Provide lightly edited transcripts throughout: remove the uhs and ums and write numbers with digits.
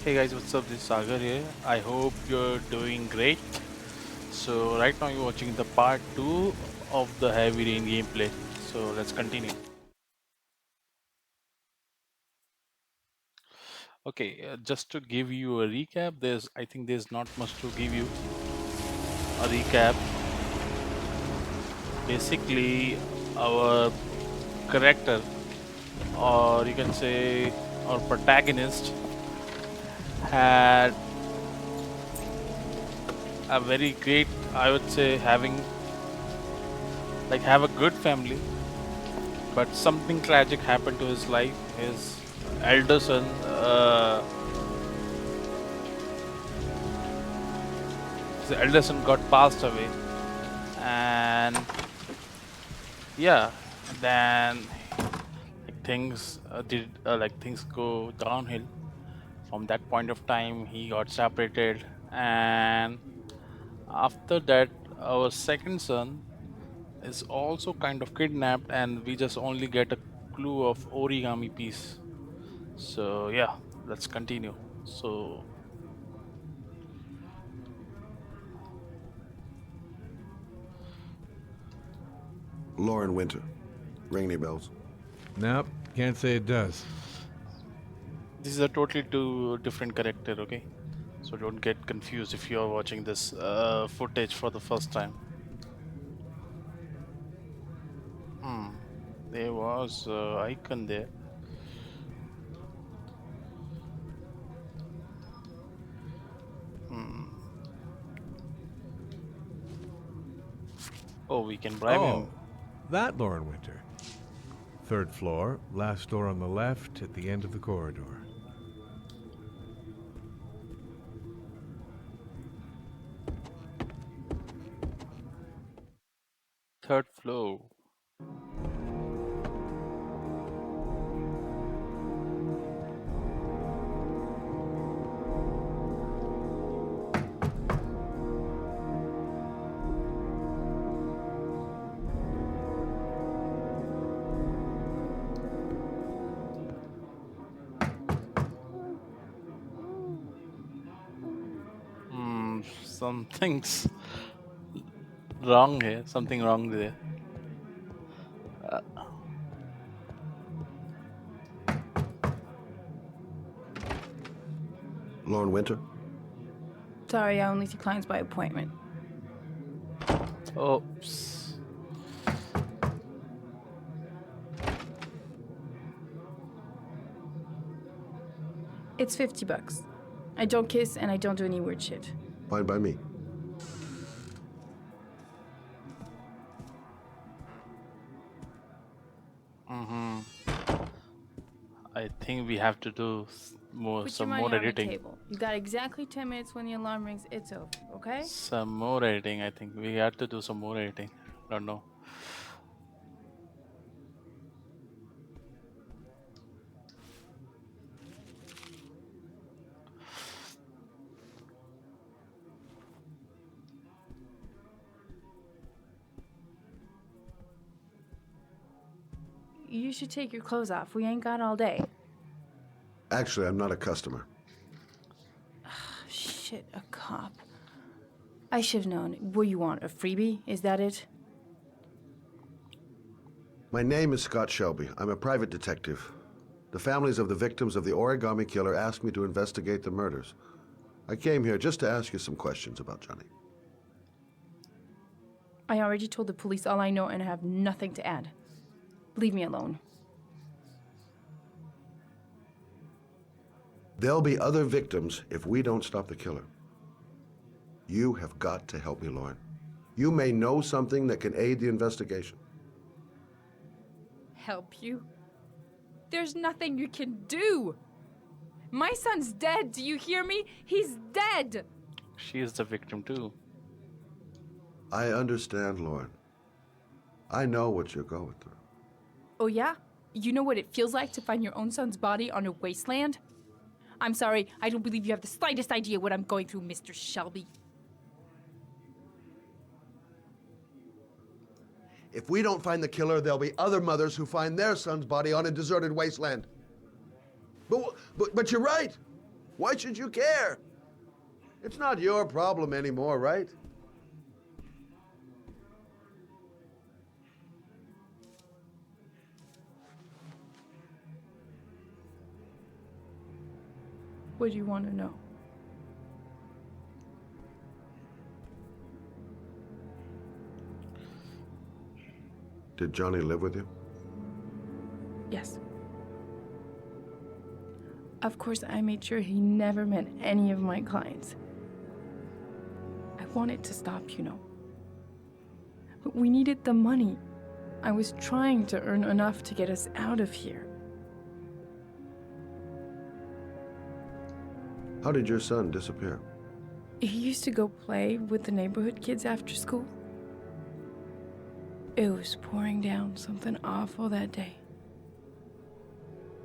Hey guys, what's up? This is Sagar here. I hope you're doing great. So right now you're watching the part 2 of the Heavy Rain gameplay. So let's continue. Okay, just to give you a recap, I think there's not much to give you a recap. Basically, our character, or you can say our protagonist, had a very great, I would say, have a good family, but something tragic happened to his life. His elder son, got passed away, and yeah, then things go downhill. From that point of time, he got separated, and after that, our second son is also kind of kidnapped, and we just only get a clue of origami piece. So yeah, let's continue. So Lauren Winter. Ring any bells? Nope, can't say it does. this is a totally two different character, okay? So don't get confused if you are watching this footage for the first time. Hmm, there was icon there. Hmm. Oh, we can bribe him. Oh, that Lauren Winter. Third floor, last door on the left at the end of the corridor. Third floor. Hmm, something's wrong here. Something wrong there. Uh, Lauren Winter? Sorry, I only see clients by appointment. oops. It's $50. I don't kiss and I don't do any weird shit. Fine by me. Mm-hmm. I think we have to do Put some your more money on the editing. table. You got exactly 10 minutes when the alarm rings. It's over, okay? Some more editing. I think we have to do some more editing. Don't know. You should take your clothes off. We ain't got all day. Actually, I'm not a customer. Shit, a cop. I should have known. What you want, a freebie? Is that it? My name is Scott Shelby. I'm a private detective. The families of the victims of the origami killer asked me to investigate the murders. I came here just to ask you some questions about Johnny. I already told the police all I know and I have nothing to add. Leave me alone. There'll be other victims if we don't stop the killer. You have got to help me, Lauren. You may know something that can aid the investigation. Help you? There's nothing you can do. My son's dead. Do you hear me? He's dead. She is the victim too. I understand, Lauren. I know what you're going through. Oh, yeah? You know what it feels like to find your own son's body on a wasteland? I'm sorry, I don't believe you have the slightest idea what I'm going through, Mr. Shelby. If we don't find the killer, there'll be other mothers who find their son's body on a deserted wasteland. But you're right. Why should you care? It's not your problem anymore, right? What do you want to know? Did Johnny live with you? Yes. Of course, I made sure he never met any of my clients. I wanted to stop, you know. But we needed the money. I was trying to earn enough to get us out of here. How did your son disappear? He used to go play with the neighborhood kids after school. It was pouring down something awful that day.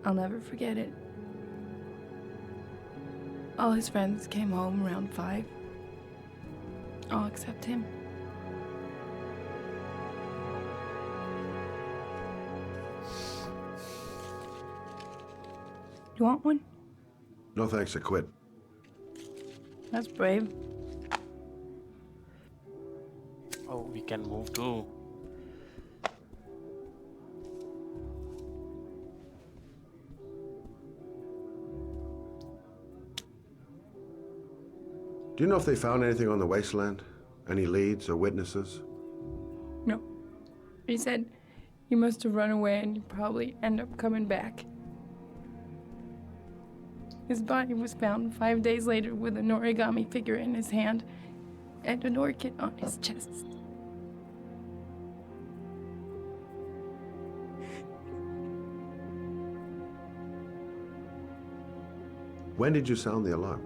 I'll never forget it. All his friends came home around 5. All except him. You want one? No thanks, I quit. That's brave. Oh, we can move too. Do you know if they found anything on the wasteland? Any leads or witnesses? No. He said he must have run away and he'd probably end up coming back. His body was found 5 days later with an origami figure in his hand and an orchid on his chest. When did you sound the alarm?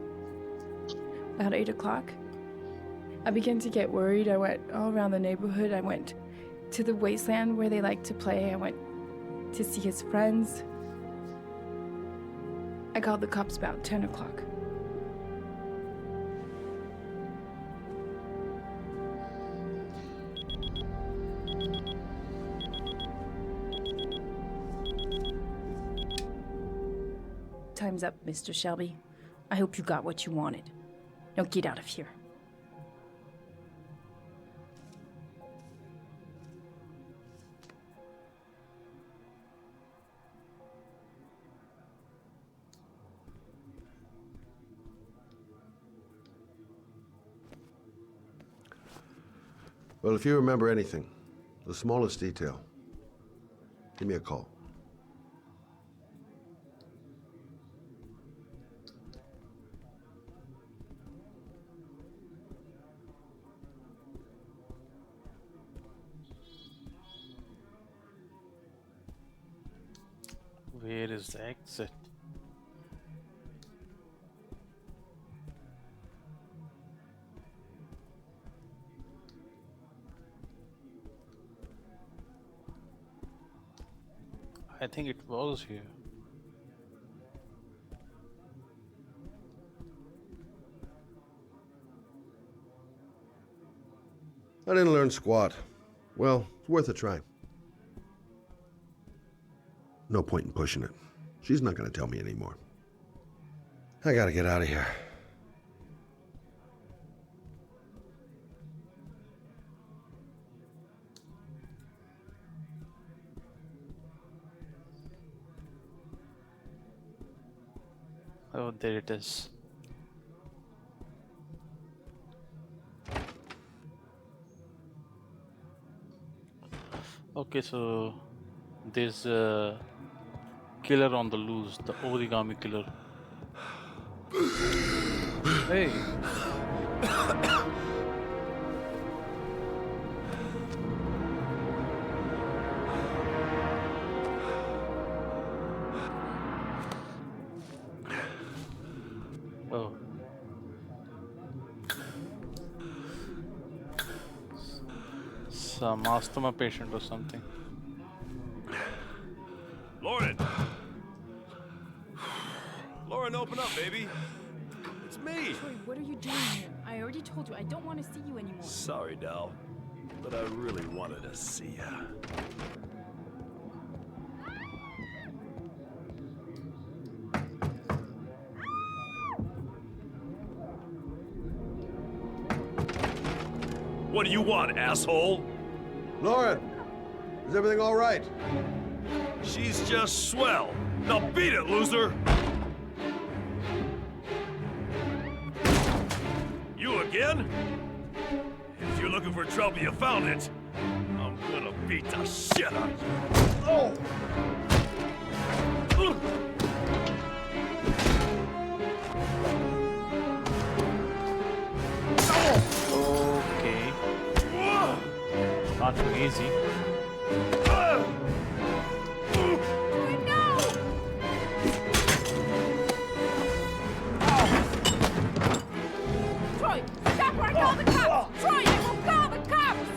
About 8 o'clock. I began to get worried. I went all around the neighborhood. I went to the wasteland where they like to play. I went to see his friends. I called the cops about 10 o'clock. Time's up, Mr. Shelby. I hope you got what you wanted. Now get out of here. Well, if you remember anything, the smallest detail, give me a call. Where is the exit? I think it was here. I didn't learn squat. Well, it's worth a try. No point in pushing it. She's not going to tell me anymore. I gotta get out of here. Oh, there it is. Okay, so there's a killer on the loose, the origami killer. Hey. Oh. Some asthma patient or something. Lauren! Lauren, open up, baby. It's me. Troy, what are you doing here? I already told you I don't want to see you anymore. Sorry, Dal, but I really wanted to see ya. What do you want, asshole? Lauren, is everything all right? She's just swell. Now beat it, loser! You again? If you're looking for trouble, you found it. I'm gonna beat the shit out of you. Oh! Okay. Not too easy. Troy, stop or I call the cops! Troy, I will call the cops!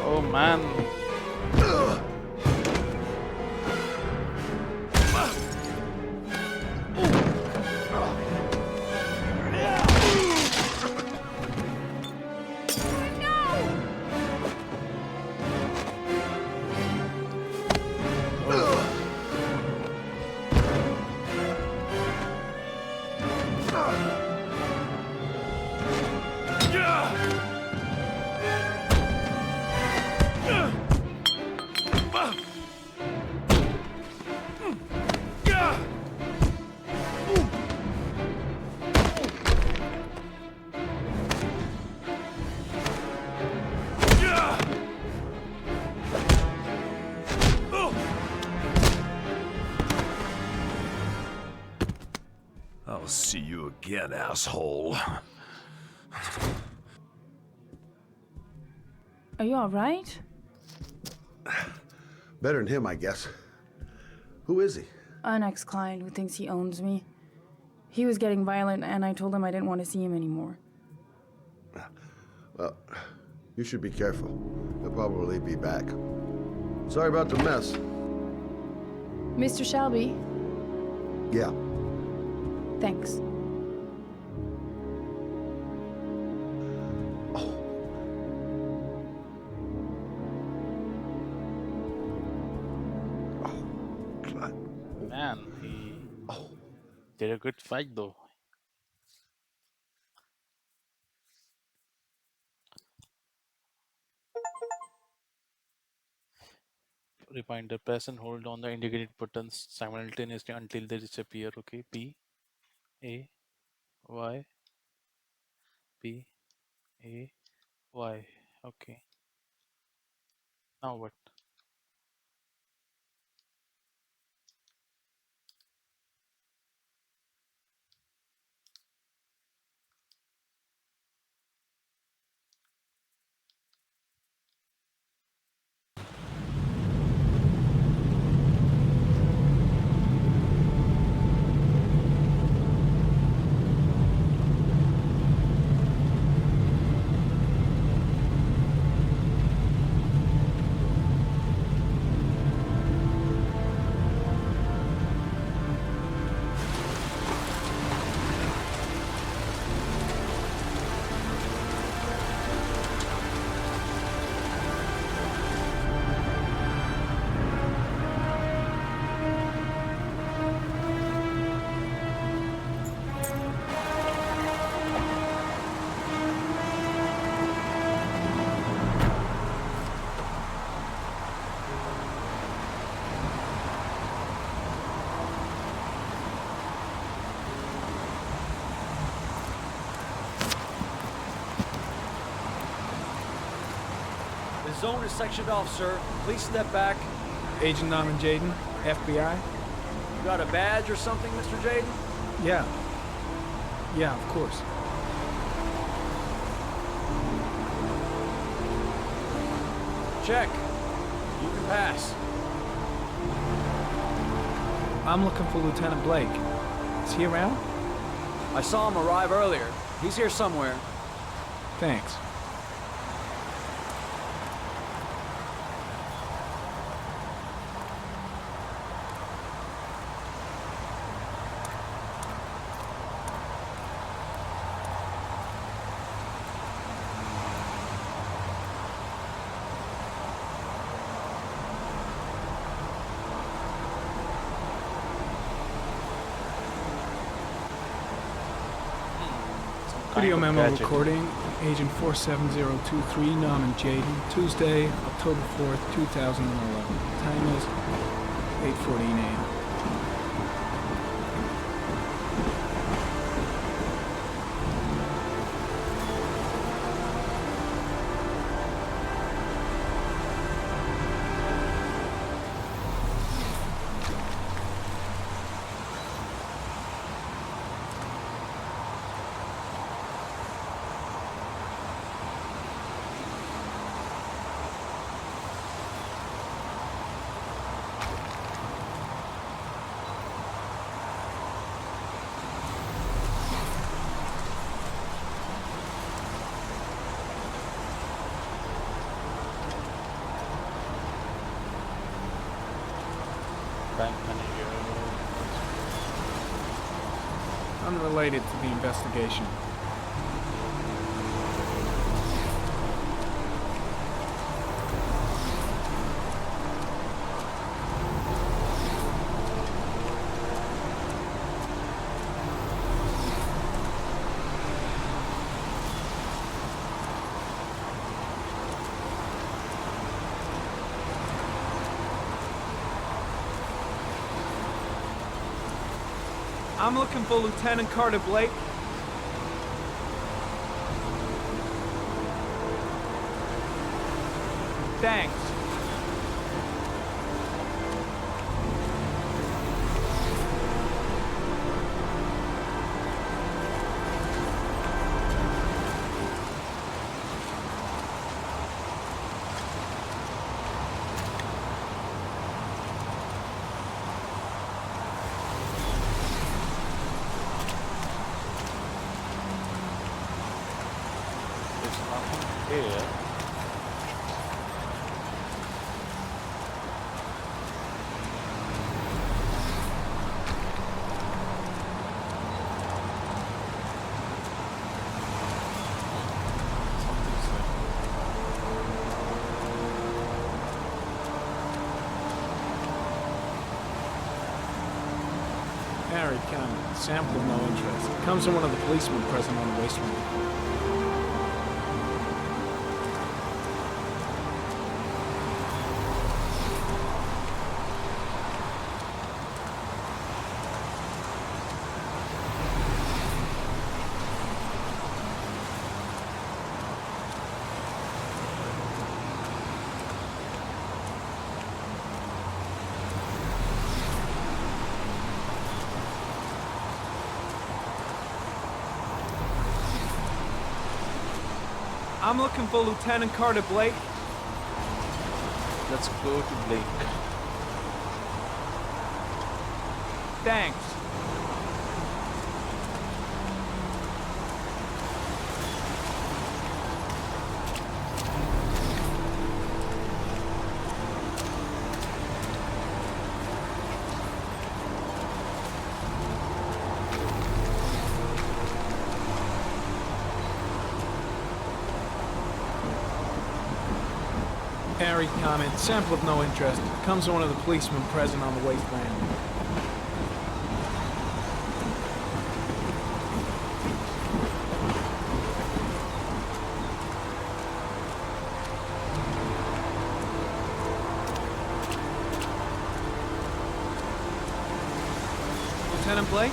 Oh man. I'll see you again, asshole. Are you alright? Better than him, I guess. Who is he? An ex-client who thinks he owns me. He was getting violent, and I told him I didn't want to see him anymore. Well, you should be careful. He'll probably be back. Sorry about the mess. Mr. Shelby, Yeah. thanks. God. Man, he did a good fight though. Reminder, press and hold on the indicated buttons simultaneously until they disappear. Okay, P, A, Y, P, A, Y. Okay. Now what? The zone is sectioned off, sir. Please step back. Agent Norman Jaden, FBI? You got a badge or something, Mr. Jaden? Yeah. Yeah, of course. Check. You can pass. I'm looking for Lieutenant Blake. Is he around? I saw him arrive earlier. He's here somewhere. Thanks. Video of memo gadget. recording, Agent 47023, Norman Jaden, Tuesday, October 4th, 2011. Time is 8:14 a.m. Bank manager. Unrelated to the investigation. I'm looking for Lieutenant Carter Blake. Thanks. There's nothing here. Something's Harry Cameron, sample of no interest. Comes from one of the policemen present on the wasteland. I'm looking for Lieutenant Carter Blake. Let's go to Blake. Thanks. Harry comment, sample of no interest. Comes from one of the policemen present on the wasteland. Lieutenant Blake?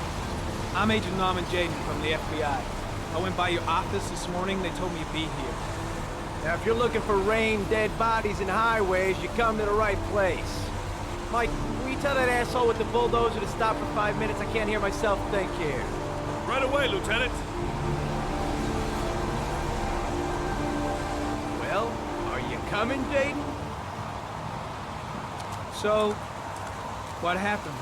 I'm Agent Norman Jaden from the FBI. I went by your office this morning. They told me you'd be here. Now, if you're looking for rain, dead bodies, and highways, you come to the right place. Mike, will you tell that asshole with the bulldozer to stop for 5 minutes? I can't hear myself think here. Right away, Lieutenant. Well, are you coming, Jaden? So, what happened?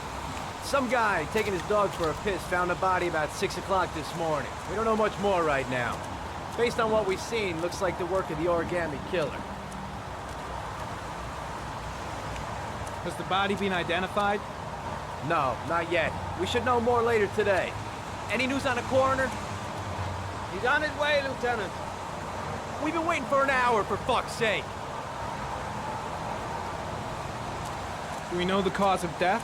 Some guy taking his dog for a piss found a body about 6 o'clock this morning. We don't know much more right now. Based on what we've seen, looks like the work of the origami killer. Has the body been identified? No, not yet. We should know more later today. Any news on the coroner? He's on his way, Lieutenant. We've been waiting for an hour, for fuck's sake. Do we know the cause of death?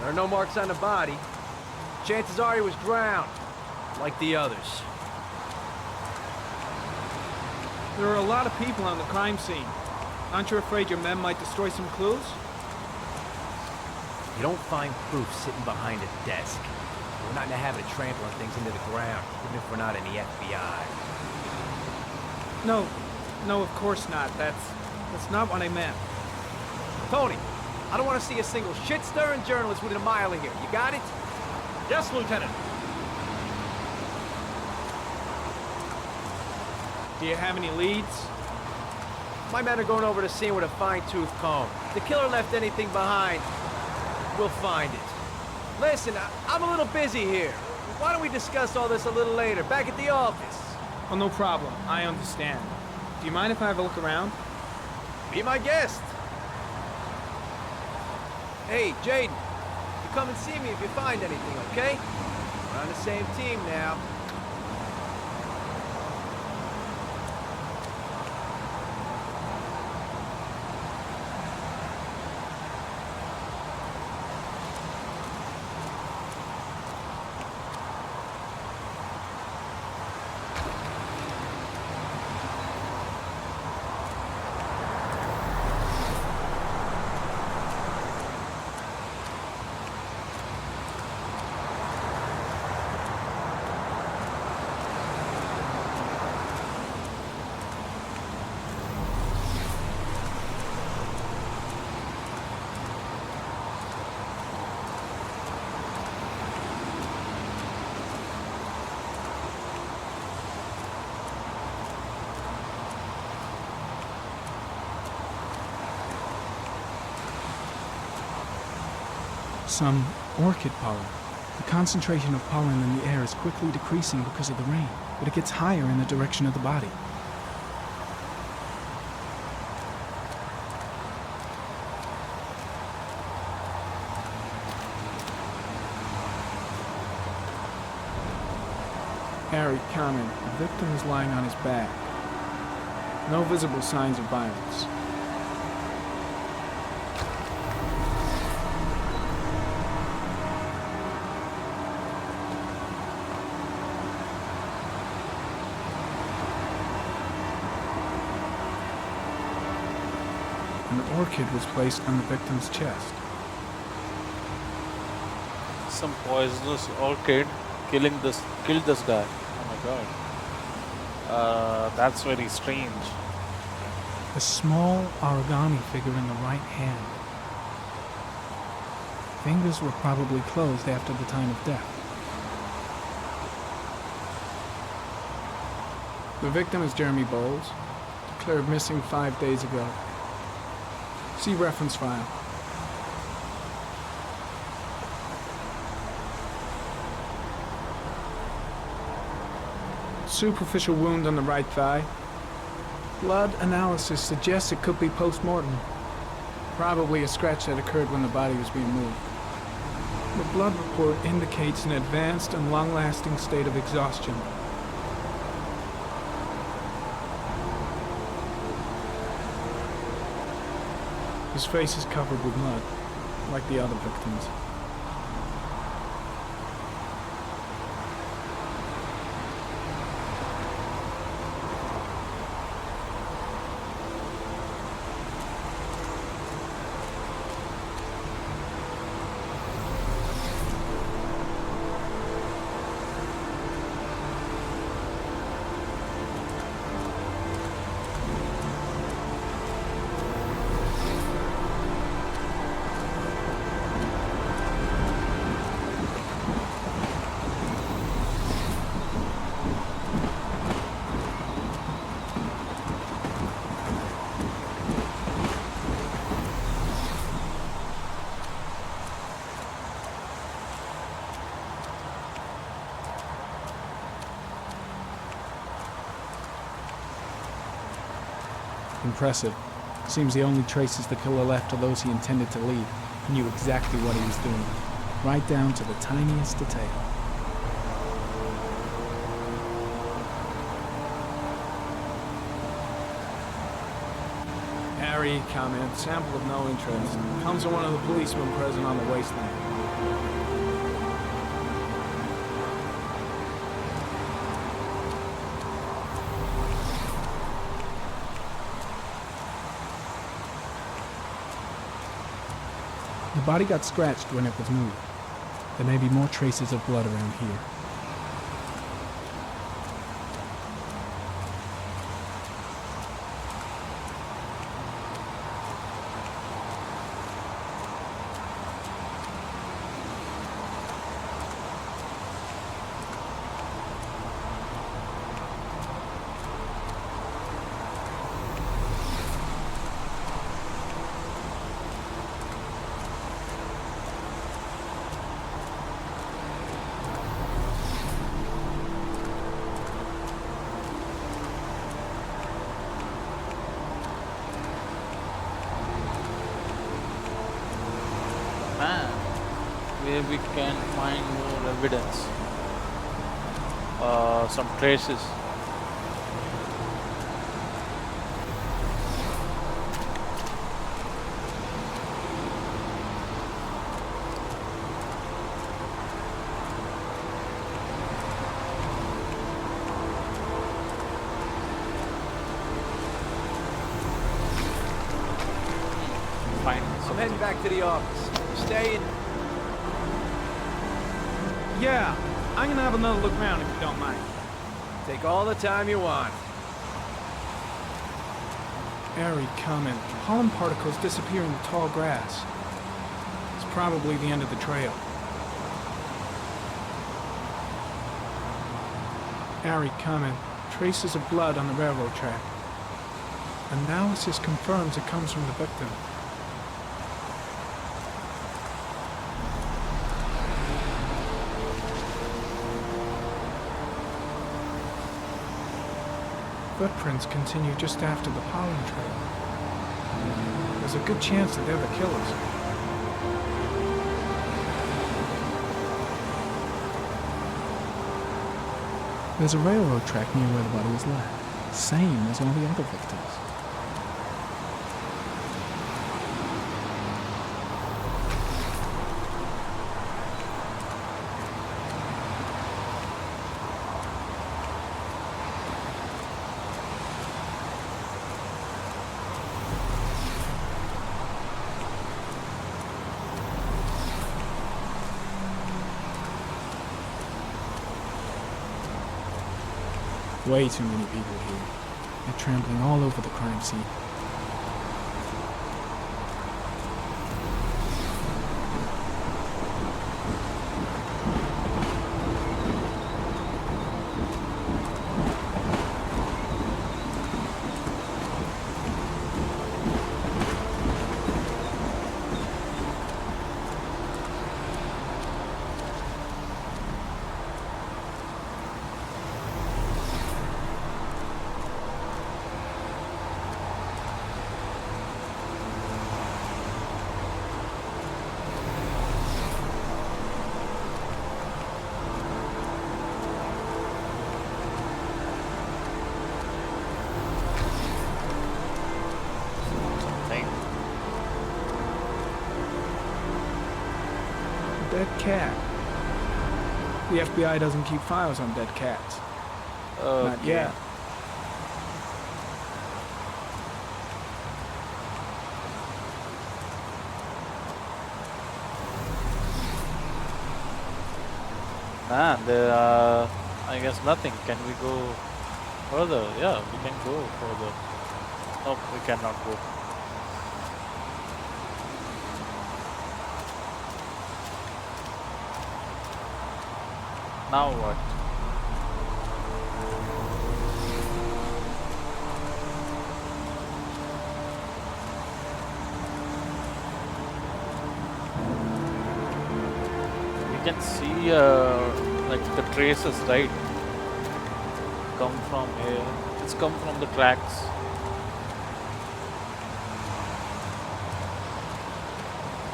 There are no marks on the body. Chances are he was drowned, like the others. There are a lot of people on the crime scene. Aren't you afraid your men might destroy some clues? You don't find proof sitting behind a desk. We're not in the habit of trampling things into the ground, even if we're not in the FBI. No, of course not. That's not what I meant. Tony, I don't want to see a single shit-stirring journalist within a mile of here. You got it? Yes, Lieutenant. Do you have any leads? My men are going over the scene with a fine-tooth comb. If the killer left anything behind, we'll find it. Listen, I'm a little busy here. Why don't we discuss all this a little later, back at the office? Oh, no problem. I understand. Do you mind if I have a look around? Be my guest. Hey, Jaden, you come and see me if you find anything, okay? We're on the same team now. Some orchid pollen. The concentration of pollen in the air is quickly decreasing because of the rain, but it gets higher in the direction of the body. Harry, comment. The victim is lying on his back. No visible signs of violence. An orchid was placed on the victim's chest. Some poisonous orchid killed this guy. Oh my god. That's very strange. A small origami figure in the right hand. Fingers were probably closed after the time of death. The victim is Jeremy Bowles, declared missing 5 days ago. See reference file. Superficial wound on the right thigh. Blood analysis suggests it could be post-mortem. Probably a scratch that occurred when the body was being moved. The blood report indicates an advanced and long-lasting state of exhaustion. His face is covered with mud, like the other victims. Impressive. Seems the only traces the killer left are those he intended to leave. He knew exactly what he was doing, right down to the tiniest detail. Harry, comment, sample of no interest. Comes from one of the policemen present on the wasteland. body got scratched when it was moved. There may be more traces of blood around here. Man, where we can find more evidence, some traces. Find I'm something. heading back to the office. Staying. Yeah, I'm gonna have another look around if you don't mind. Take all the time you want. Airy comment. Pollen particles disappear in the tall grass. It's probably the end of the trail. Airy comment. Traces of blood on the railroad track. Analysis confirms it comes from the victim. Footprints continue just after the pollen trail. There's a good chance that they're the killers. There's a railroad track near where the body was left. Same as all the other victims. Way too many people here. They're trampling all over the crime scene. Dead cat. The FBI doesn't keep files on dead cats. Not yet. There are, I guess, nothing. Can we go further? Yeah, we can go further. Nope, we cannot go. Now what? We can see like the traces, right? Come from here. It's come from the tracks.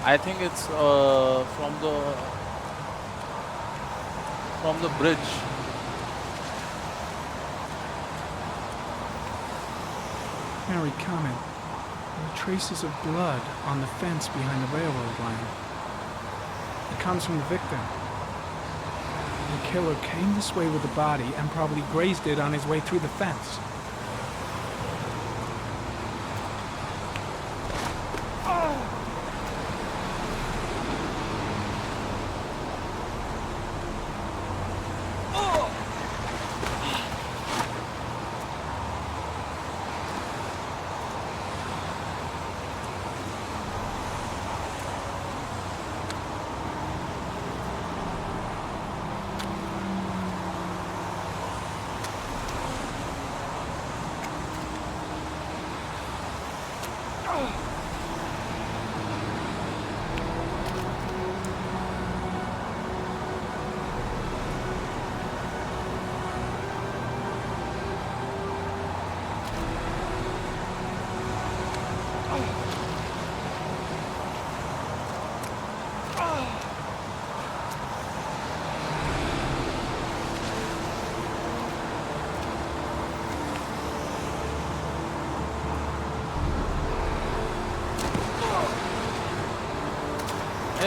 I think it's from the bridge. Harry comment. There are traces of blood on the fence behind the railroad line. It comes from the victim. The killer came this way with the body and probably grazed it on his way through the fence.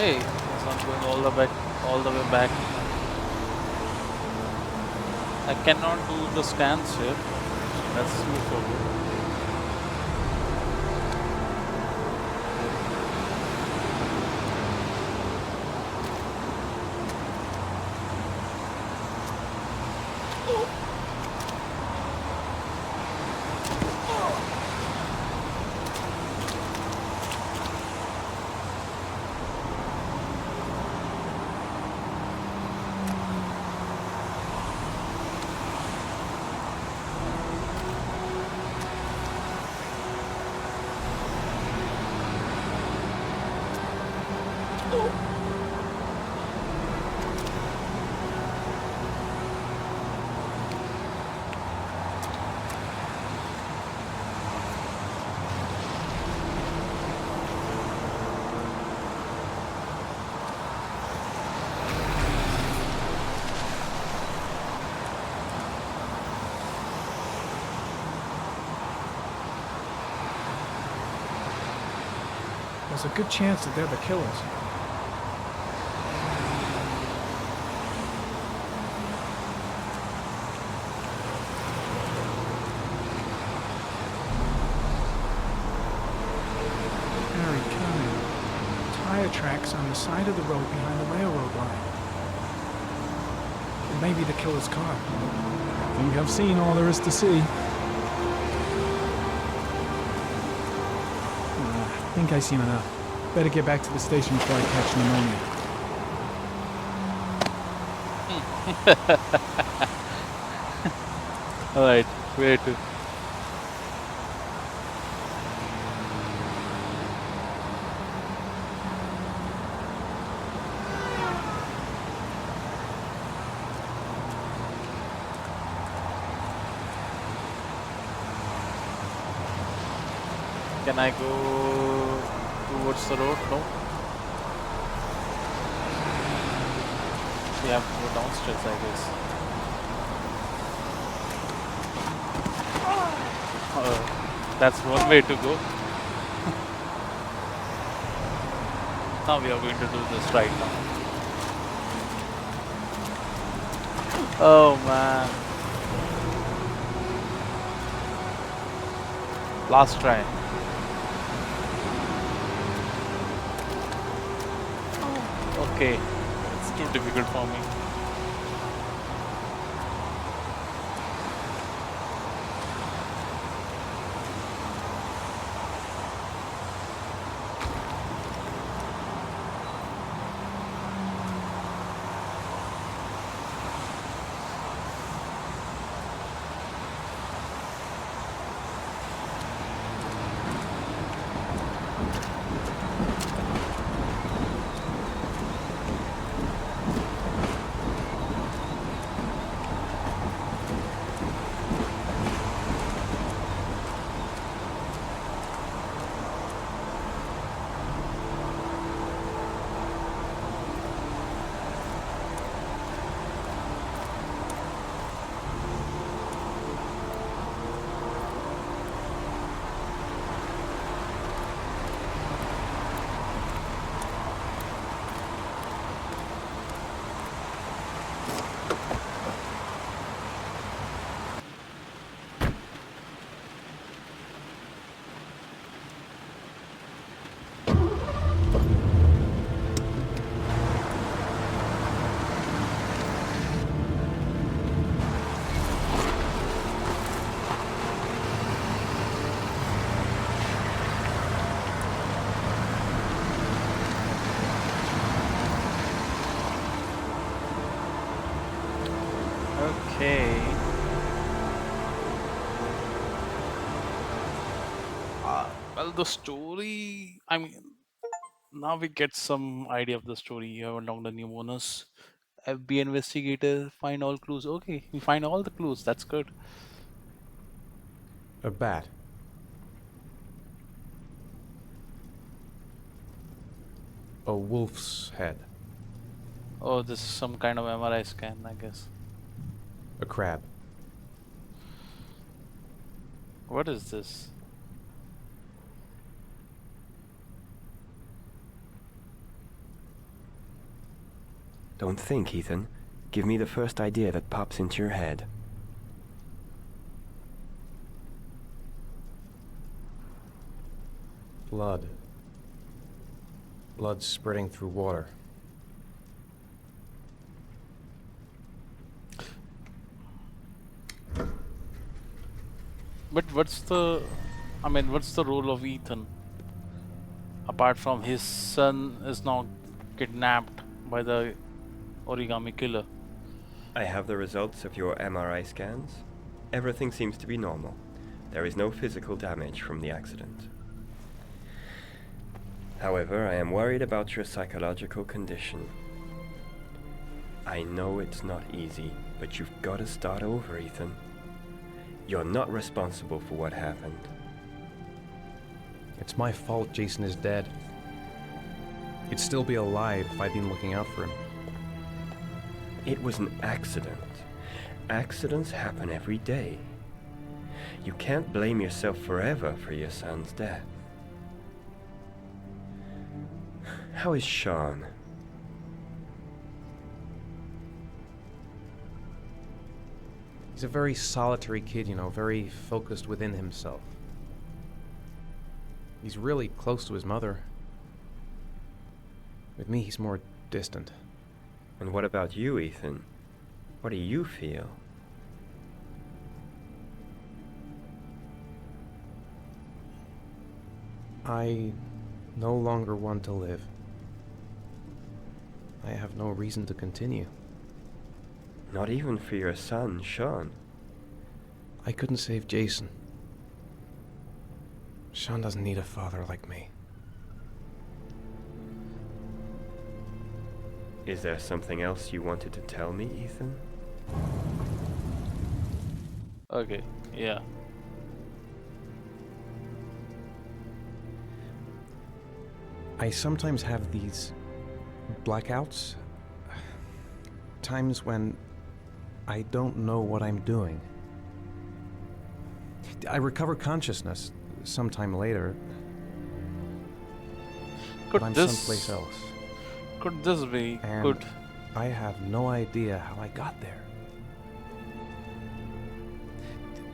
Hey, it's not going all the way back. I cannot do the scans here. That's useful. There's a good chance that they're the killers. Harry, come. Tire tracks on the side of the road behind the railroad line. It may be the killer's car. I think I've seen all there is to see. I think I've seen enough. Better get back to the station before I catch pneumonia. Alright, where to? Can I go towards the road? No. We have to go downstairs, I guess. That's one way to go. Now we are going to do this right now. Oh man. Last try. Okay, it's too difficult for me. Okay. Well, the story, I mean, now we get some idea of the story. You have unlocked a new bonus. FB investigator, find all clues. Okay, we find all the clues. That's good. A bat. A wolf's head. Oh, this is some kind of MRI scan, I guess. A crab. What is this? Don't think, Ethan. Give me the first idea that pops into your head. Blood. Blood spreading through water. But what's the role of Ethan? Apart from his son is now kidnapped by the origami killer. I have the results of your MRI scans. Everything seems to be normal. There is no physical damage from the accident. However, I am worried about your psychological condition. I know it's not easy, but you've got to start over, Ethan. You're not responsible for what happened. It's my fault Jason is dead. He'd still be alive if I'd been looking out for him. It was an accident. Accidents happen every day. You can't blame yourself forever for your son's death. How is Sean? He's a very solitary kid, you know, very focused within himself. He's really close to his mother. With me, he's more distant. And what about you, Ethan? What do you feel? I no longer want to live. I have no reason to continue. Not even for your son, Sean. I couldn't save Jason. Sean doesn't need a father like me. Is there something else you wanted to tell me, Ethan? Okay, yeah. I sometimes have these blackouts. Times when I don't know what I'm doing. I recover consciousness sometime later. But I'm someplace else. Could this be? And I have no idea how I got there.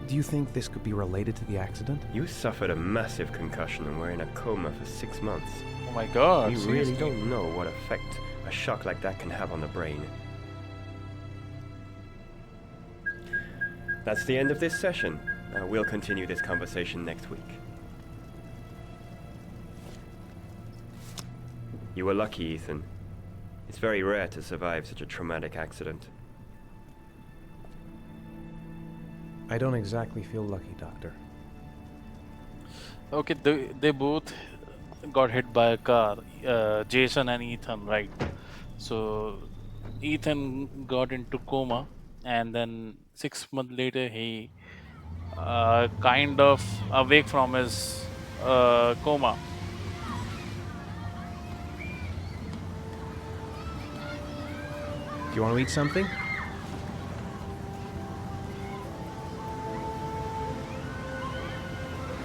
Do you think this could be related to the accident? You suffered a massive concussion and were in a coma for 6 months. Oh my god. You really don't know what effect a shock like that can have on the brain. That's the end of this session. We'll continue this conversation next week. You were lucky, Ethan. It's very rare to survive such a traumatic accident. I don't exactly feel lucky, Doctor. Okay, they both got hit by a car, Jason and Ethan, right? So Ethan got into coma, and then 6 months later he kind of awake from his coma. Do you want to eat something?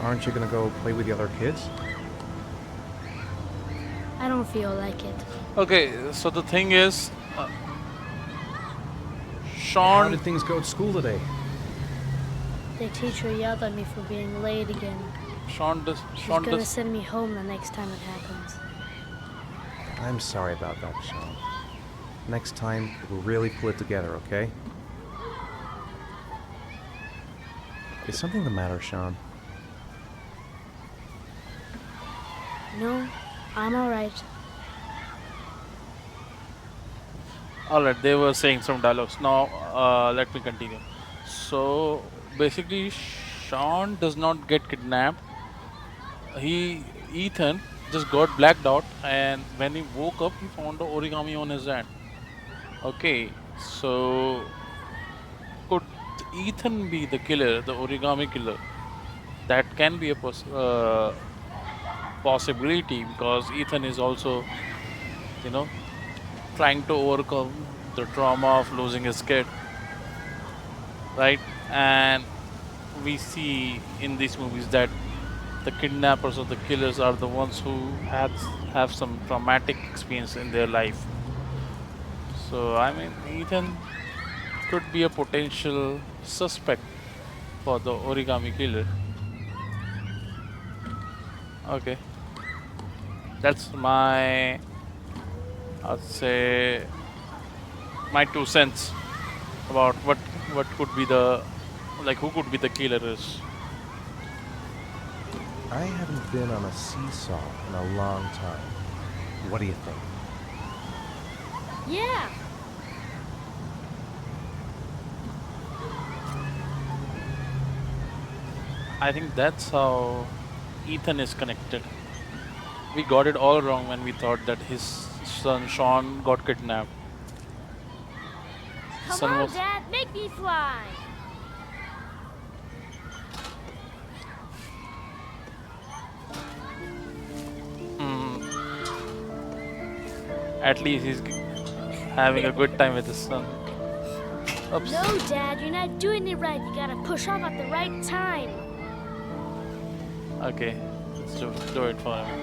Aren't you gonna go play with the other kids? I don't feel like it. Okay, so the thing is, How Sean. did things go at school today? The teacher yelled at me for being late again. She's gonna send me home the next time it happens. I'm sorry about that, Sean. Next time, we'll really pull it together, okay? Is something the matter, Sean? No, I'm alright. Alright, they were saying some dialogues. Now, let me continue. So, basically, Sean does not get kidnapped. Ethan just got blacked out, and when he woke up, he found the origami on his hand. Okay, so could Ethan be the killer, the origami killer? That can be a possibility, because Ethan is also, you know, trying to overcome the trauma of losing his kid, right? And we see in these movies that the kidnappers or the killers are the ones who have some traumatic experience in their life. So, I mean, Ethan could be a potential suspect for the origami killer. Okay. That's my, I'd say, my 2 cents about what could be the, like, who could be the killer is. I haven't been on a seesaw in a long time. What do you think? Yeah. I think that's how Ethan is connected. We got it all wrong when we thought that his son Sean got kidnapped. Come on, Dad, make me fly. At least he's having a good time with his son. Oops. No, Dad, you're not doing it right. You gotta push off at the right time. Okay, let's do it for him.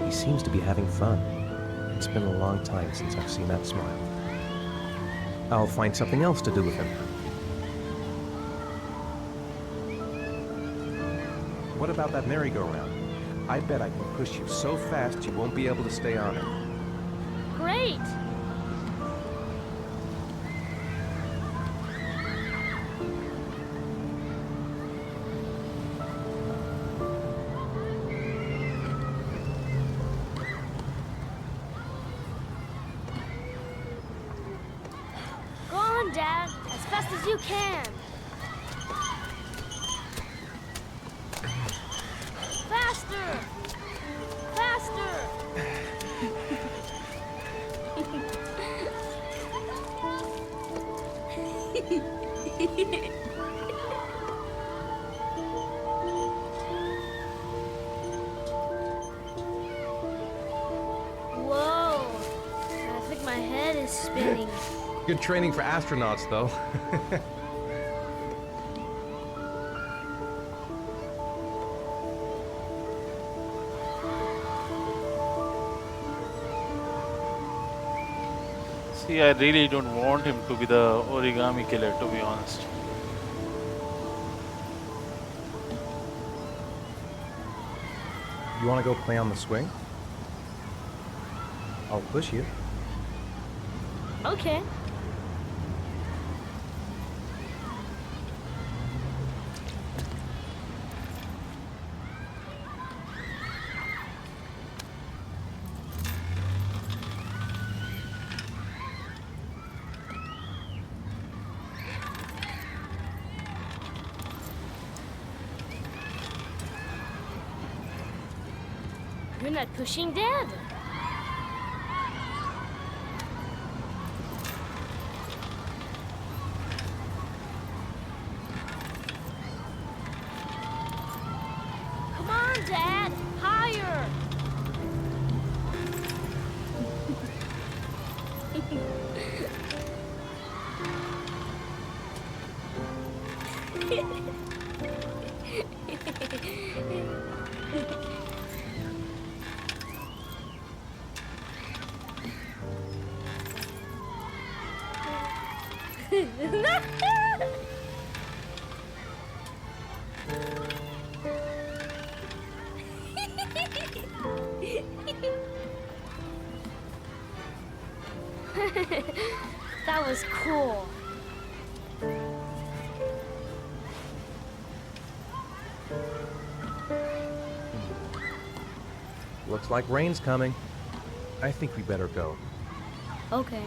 He seems to be having fun. It's been a long time since I've seen that smile. I'll find something else to do with him. What about that merry-go-round? I bet I can push you so fast you won't be able to stay on it. Great! Go on, Dad, as fast as you can. Faster! Faster! Whoa! I think my head is spinning. Good training for astronauts, though. See, I really don't want him to be the origami killer, to be honest. You want to go play on the swing? I'll push you. Okay. You're not pushing Dad. Come on, Dad, higher. That was cool. Looks like rain's coming. I think we better go. Okay.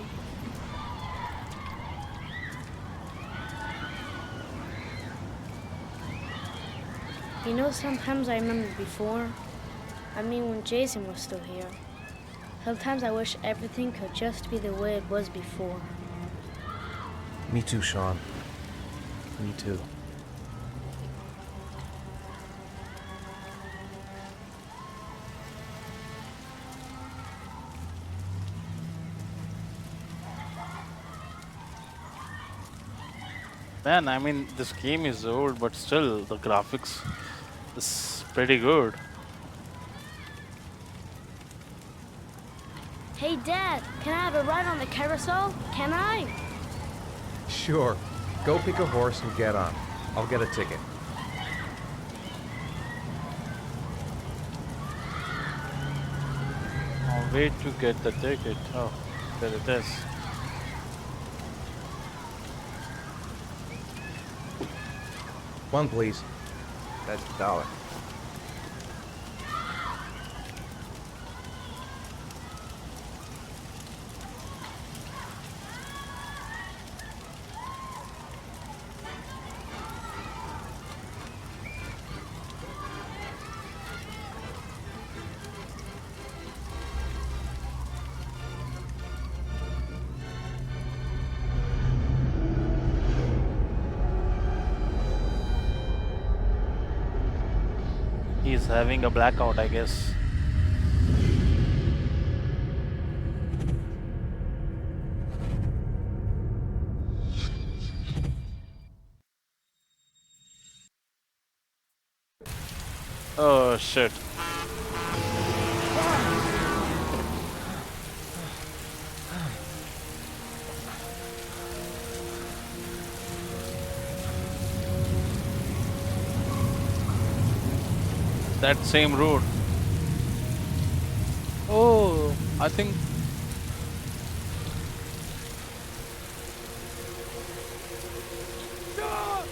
You know, sometimes I remember before. I mean, when Jason was still here. Sometimes I wish everything could just be the way it was before. Me too, Sean. Me too. Man, I mean, this game is old, but still, the graphics is pretty good. Hey, Dad, can I have a ride on the carousel? Can I? Sure. Go pick a horse and get on. I'll get a ticket. I'll wait to get the ticket. Oh, there it is. One, please. That's $1. He's having a blackout, I guess. Oh shit. That same road. Oh, I think Stop!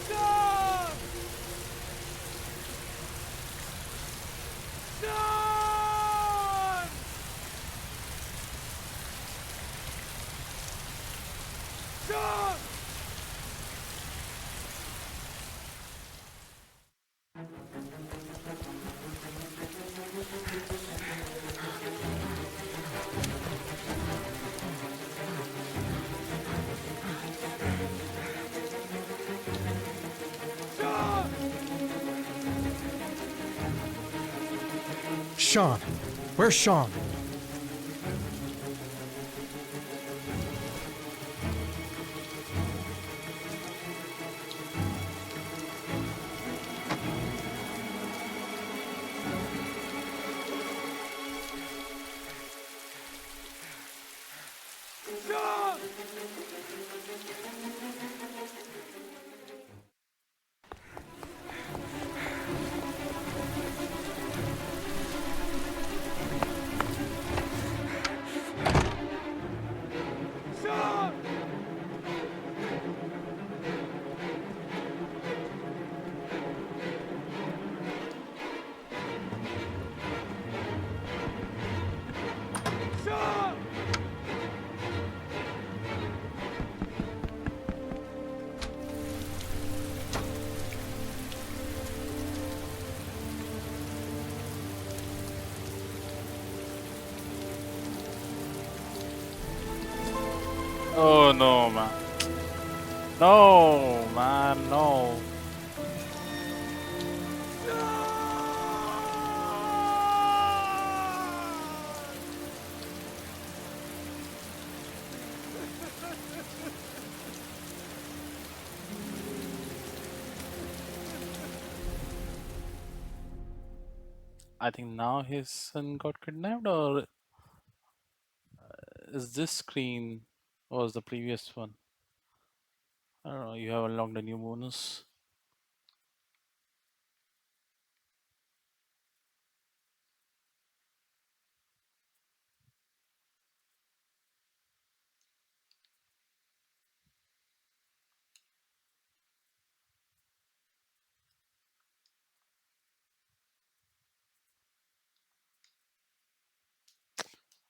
Stop! Stop! Stop! Sean! Where's Sean? Stop! Stop! Stop! oh no man. No man, no. I think now his son got kidnapped, or is this screen was the previous one? I don't know, you have unlocked a new bonus.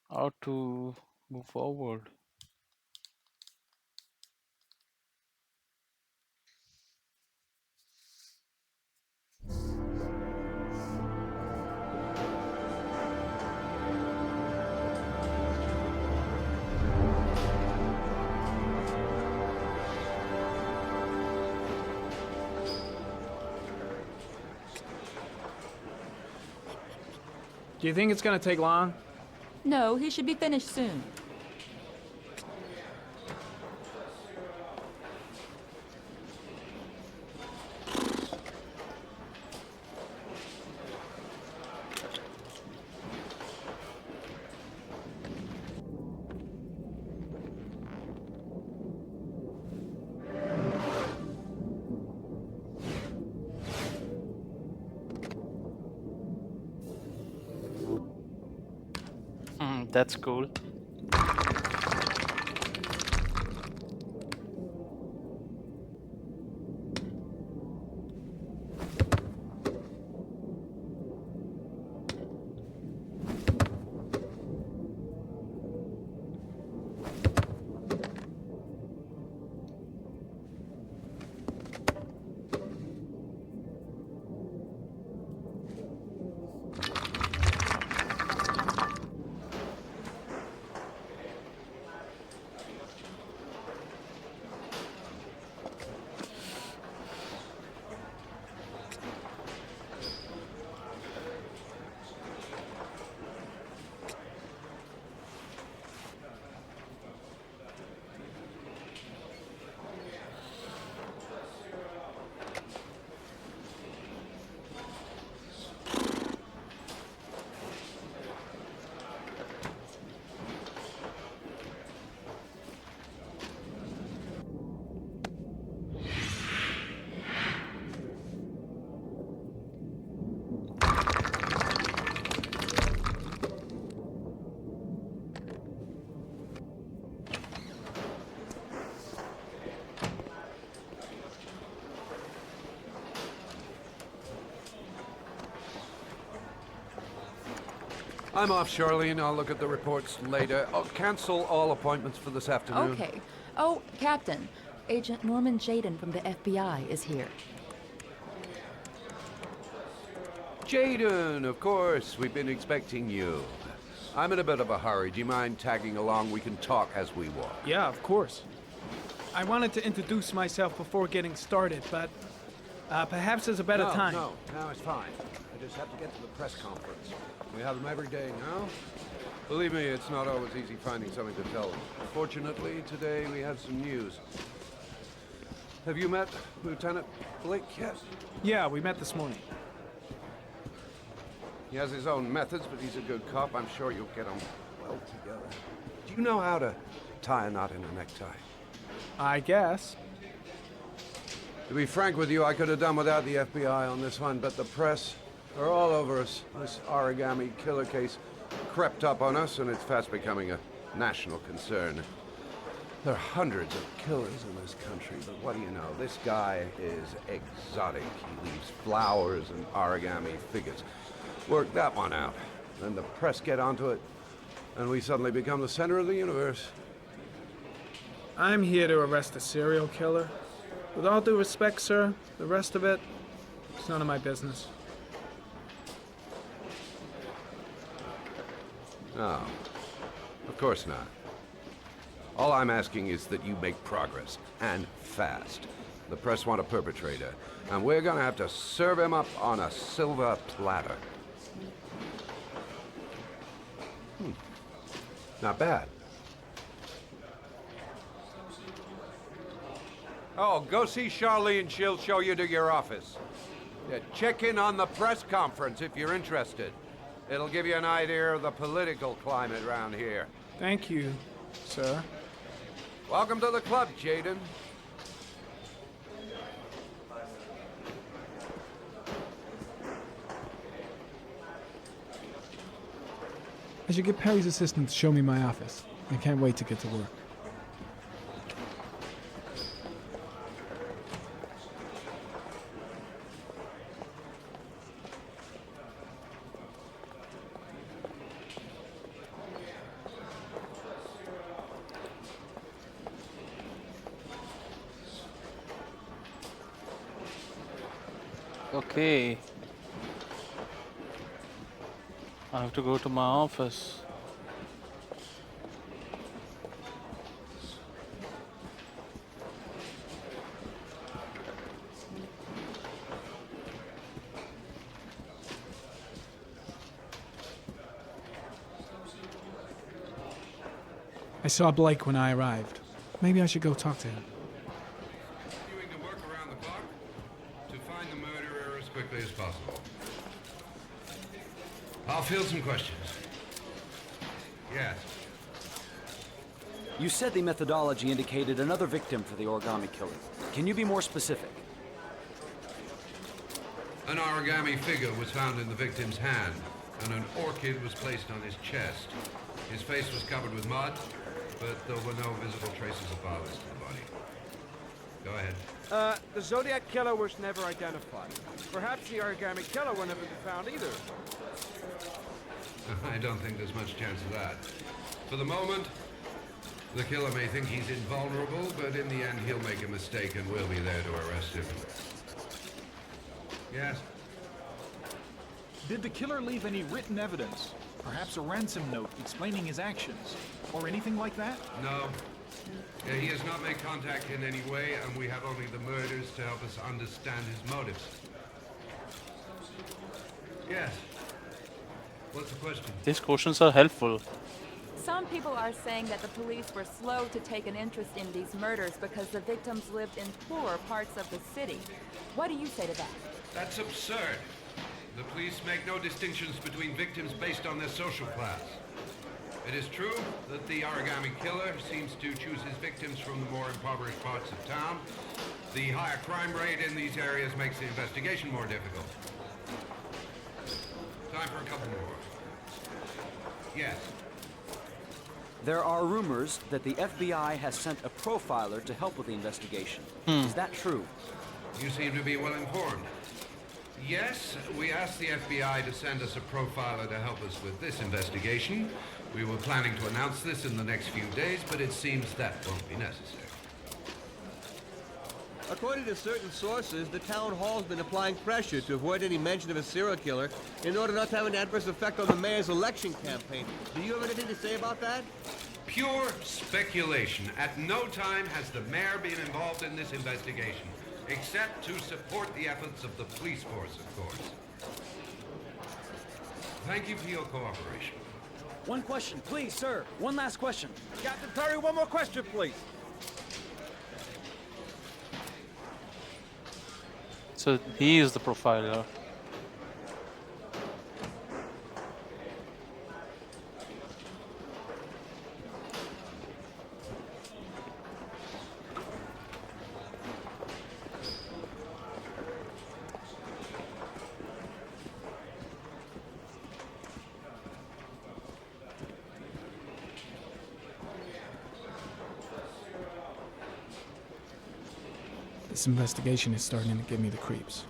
How to move forward? Do you think it's gonna take long? No, he should be finished soon. That's cool. I'm off, Charlene. I'll look at the reports later. I'll cancel all appointments for this afternoon. Okay. Oh, Captain. Agent Norman Jaden from the FBI is here. Jaden, of course. We've been expecting you. I'm in a bit of a hurry. Do you mind tagging along? We can talk as we walk. Yeah, of course. I wanted to introduce myself before getting started, but perhaps there's a better time. No, it's fine. I just have to get to the press conference. We have them every day now. Believe me, it's not always easy finding something to tell them. Fortunately, today we have some news. Have you met Lieutenant Blake yet? Yeah, we met this morning. He has his own methods, but he's a good cop. I'm sure you'll get on well together. Do you know how to tie a knot in a necktie? I guess. To be frank with you, I could have done without the FBI on this one, but the press are all over us. This origami killer case crept up on us, and it's fast becoming a national concern. There are hundreds of killers in this country, but what do you know? This guy is exotic. He leaves flowers and origami figures. Work that one out. Then the press get onto it, and we suddenly become the center of the universe. I'm here to arrest a serial killer. With all due respect, sir, the rest of it, it's none of my business. No, of course not. All I'm asking is that you make progress, and fast. The press want a perpetrator, and we're gonna have to serve him up on a silver platter. Not bad. Oh, go see Charlene. She'll show you to your office. Yeah, check in on the press conference if you're interested. It'll give you an idea of the political climate around here. Thank you, sir. Welcome to the club, Jaden. I should get Perry's assistant to show me my office. I can't wait to get to work. Okay. I have to go to my office. I saw Blake when I arrived. Maybe I should go talk to him. Continuing to work around the clock to find the murderer as quickly as possible. I'll field some questions. Yes. You said the methodology indicated another victim for the origami killer. Can you be more specific? An origami figure was found in the victim's hand, and an orchid was placed on his chest. His face was covered with mud, but there were no visible traces of violence to the body. Go ahead. The Zodiac killer was never identified. Perhaps the origami killer will never be found either. I don't think there's much chance of that. For the moment, the killer may think he's invulnerable, but in the end he'll make a mistake and we'll be there to arrest him. Yes? Did the killer leave any written evidence? Perhaps a ransom note explaining his actions? Or anything like that? No. He has not made contact in any way, and we have only the murders to help us understand his motives. Yes. What's the question? These questions are helpful. Some people are saying that the police were slow to take an interest in these murders because the victims lived in poorer parts of the city. What do you say to that? That's absurd. The police make no distinctions between victims based on their social class. It is true that the origami killer seems to choose his victims from the more impoverished parts of town. The higher crime rate in these areas makes the investigation more difficult. Time for a couple more. Yes. There are rumors that the FBI has sent a profiler to help with the investigation. Is that true? You seem to be well informed. Yes, we asked the FBI to send us a profiler to help us with this investigation. We were planning to announce this in the next few days, but it seems that won't be necessary. According to certain sources, the town hall's been applying pressure to avoid any mention of a serial killer in order not to have an adverse effect on the mayor's election campaign. Do you have anything to say about that? Pure speculation. At no time has the mayor been involved in this investigation, except to support the efforts of the police force, of course. Thank you for your cooperation. One question, please, sir. One last question. Captain Perry, one more question, please. So he is the profiler. This investigation is starting to give me the creeps.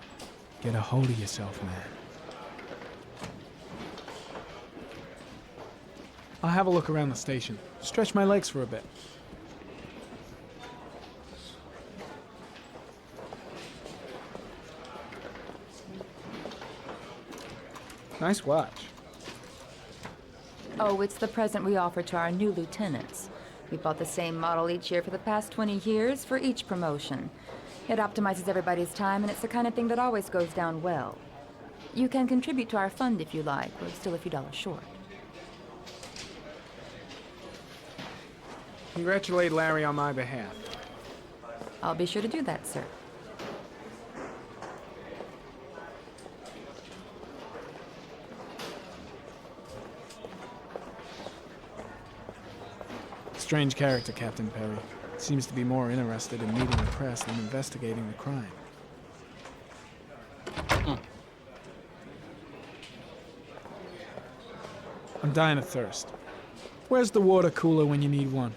Get a hold of yourself, man. I'll have a look around the station. Stretch my legs for a bit. Nice watch. Oh, it's the present we offer to our new lieutenants. We bought the same model each year for the past 20 years for each promotion. It optimizes everybody's time, and it's the kind of thing that always goes down well. You can contribute to our fund if you like. We're still a few dollars short. Congratulate Larry on my behalf. I'll be sure to do that, sir. Strange character, Captain Perry. Seems to be more interested in meeting the press than investigating the crime. I'm dying of thirst. Where's the water cooler when you need one?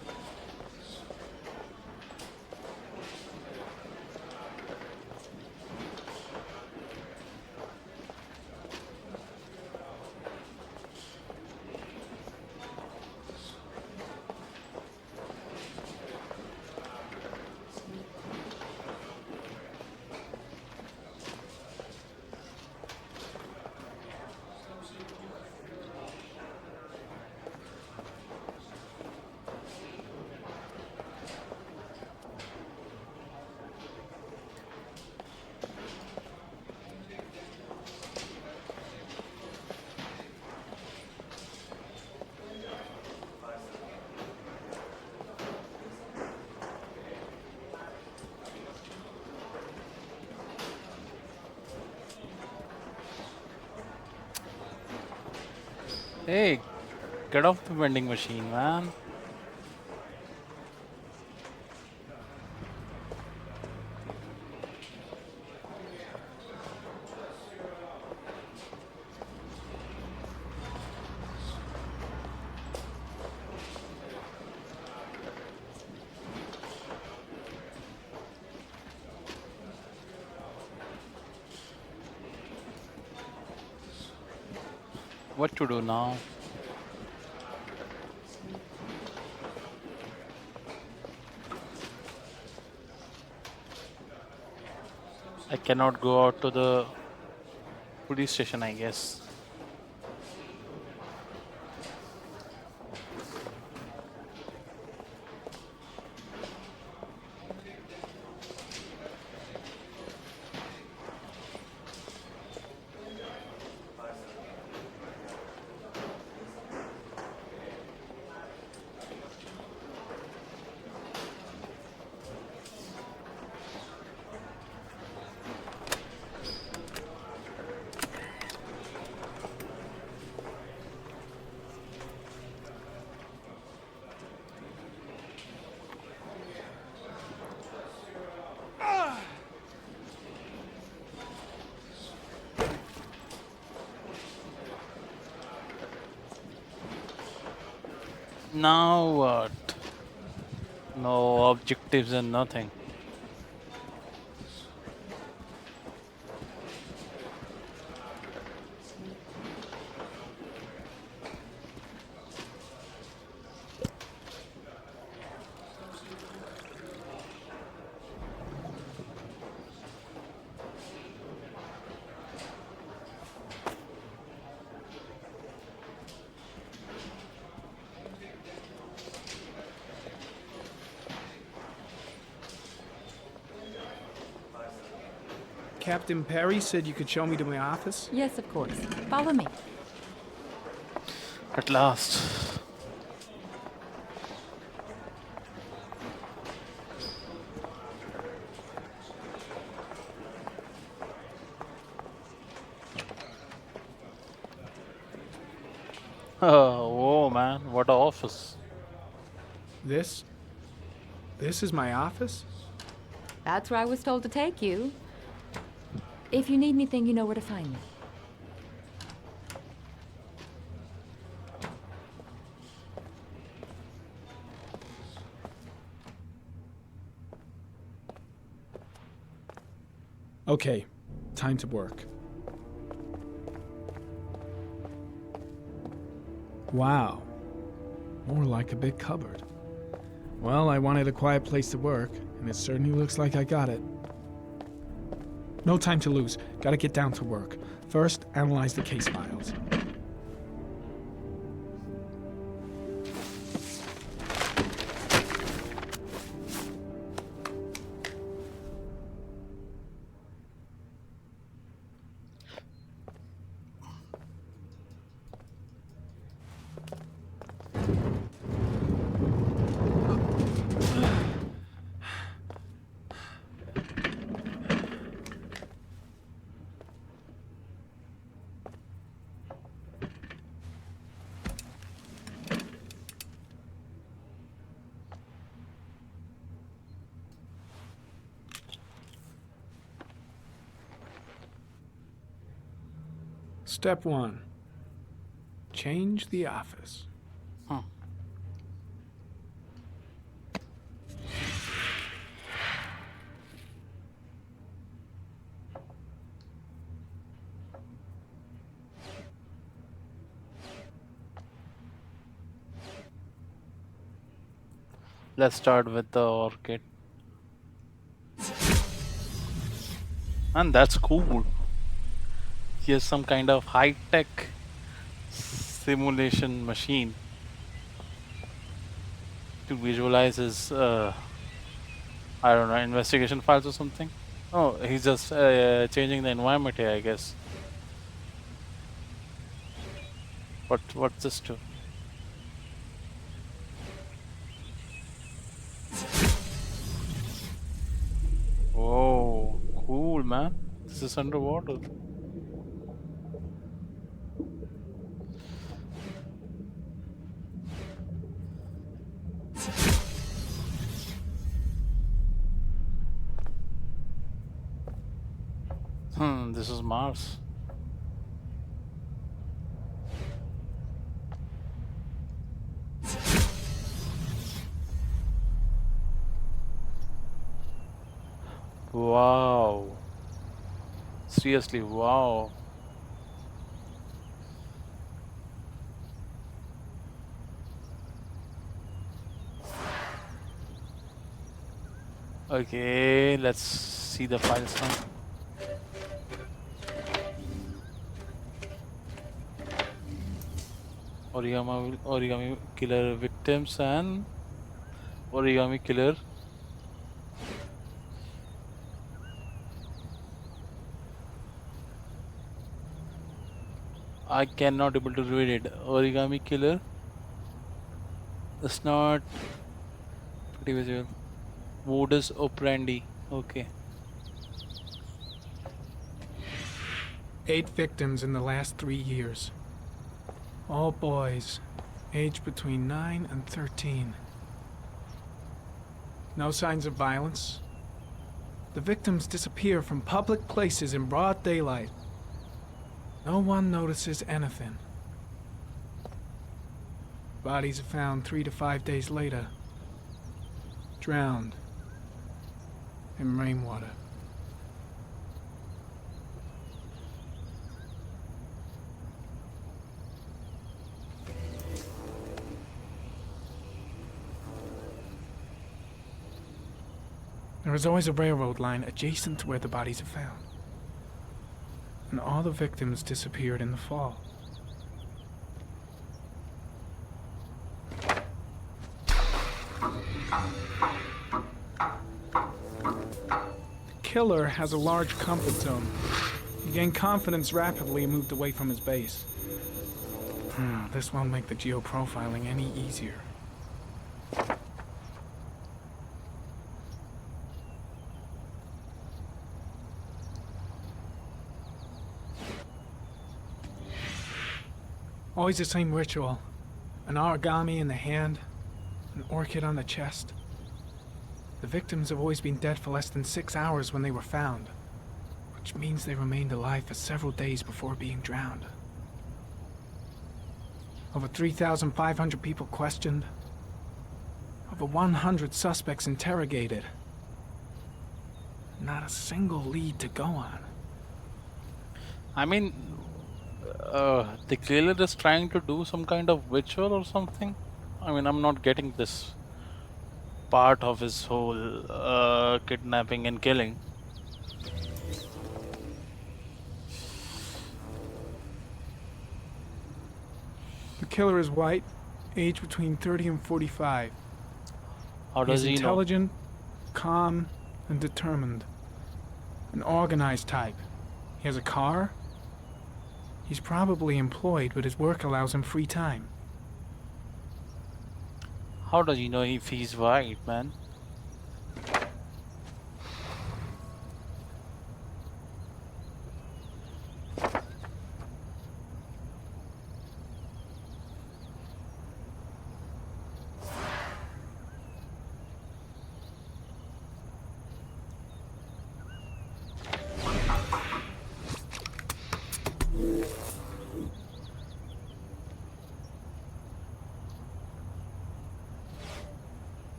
Hey, get off the vending machine, man. What to do now? I cannot go out to the police station, I guess. Now what? No objectives and nothing. Captain Perry said you could show me to my office? Yes, of course. Follow me. At last. Oh, man, what a office. This is my office? That's where I was told to take you. If you need anything, you know where to find me. Okay, time to work. Wow, more like a big cupboard. Well, I wanted a quiet place to work, and it certainly looks like I got it. No time to lose. Gotta get down to work. First, analyze the case files. Step 1. Change the office. Let's start with the orchid. And that's cool. Here's some kind of high-tech simulation machine to visualize his, I don't know, investigation files or something. Oh, he's just changing the environment here, I guess. What's this to? Oh, cool, man. This is underwater. This is Mars. Wow. Seriously, wow. Okay, let's see the files now. Origami killer victims and origami killer. I cannot able to read it. Origami killer. It's not pretty visual. Modus operandi. Okay. 8 victims in the last 3 years. All boys, aged between 9 and 13. No signs of violence. The victims disappear from public places in broad daylight. No one notices anything. Bodies are found 3 to 5 days later, drowned in rainwater. There is always a railroad line adjacent to where the bodies are found. And all the victims disappeared in the fall. The killer has a large comfort zone. He gained confidence rapidly and moved away from his base. This won't make the geoprofiling any easier. Always the same ritual. An origami in the hand, an orchid on the chest. The victims have always been dead for less than 6 hours when they were found, which means they remained alive for several days before being drowned. Over 3,500 people questioned. Over 100 suspects interrogated. Not a single lead to go on. I mean, the killer is trying to do some kind of ritual or something. I mean, I'm not getting this part of his whole kidnapping and killing. The killer is white, aged between 30 and 45. How does he know? Intelligent, calm, and determined. An organized type. He has a car. He's probably employed, but his work allows him free time. How does he know if he's white, man?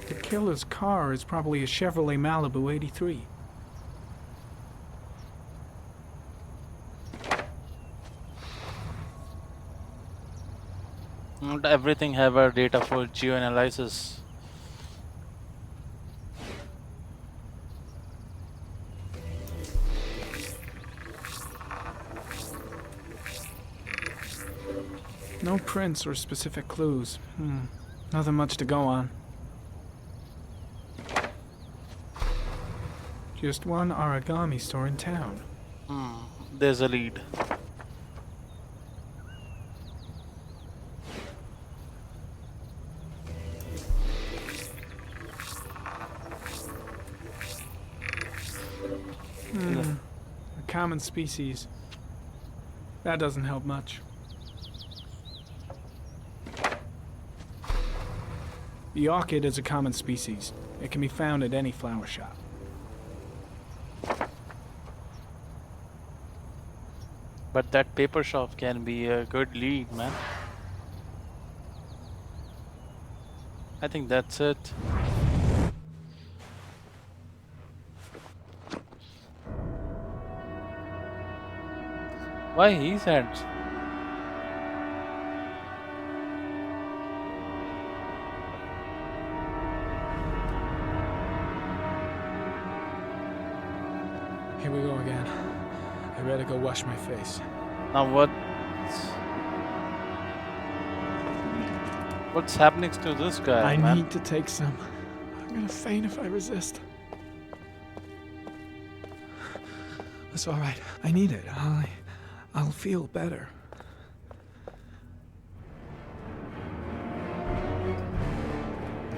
The killer's car is probably a Chevrolet Malibu 83. Not everything have a data for geoanalysis. No prints or specific clues. Nothing much to go on. Just one origami store in town. There's a lead. A common species. That doesn't help much. The orchid is a common species. It can be found at any flower shop. But that paper shop can be a good lead, man. I think that's it. Why he said? Here we go again. I better go wash my face. Now what's happening to this guy, I man? need to take some. I'm gonna faint if I resist. It's all right. I need it. I'll feel better.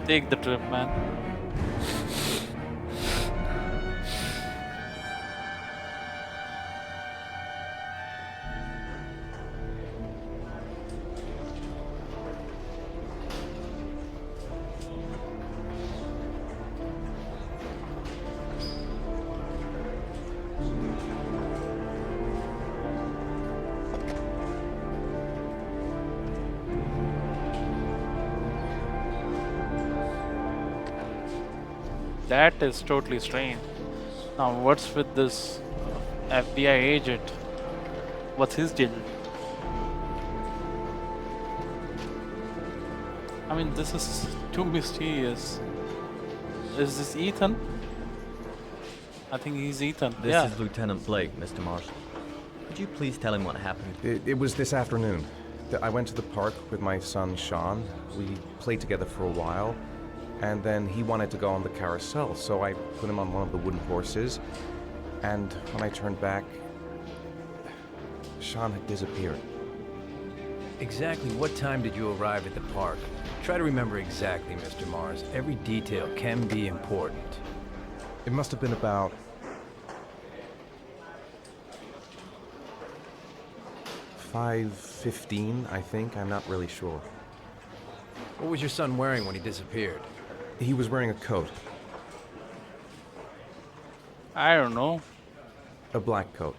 Take the trip, man. That is totally strange. Now, what's with this FBI agent? What's his deal? I mean, this is too mysterious. Is this Ethan? I think he's Ethan. This is Lieutenant Blake, Mr. Marshall. Could you please tell him what happened? It was this afternoon. I went to the park with my son, Sean. We played together for a while. And then he wanted to go on the carousel, so I put him on one of the wooden horses. And when I turned back, Sean had disappeared. Exactly what time did you arrive at the park? Try to remember exactly, Mr. Mars. Every detail can be important. It must have been about 5:15, I think. I'm not really sure. What was your son wearing when he disappeared? He was wearing a coat. I don't know. A black coat.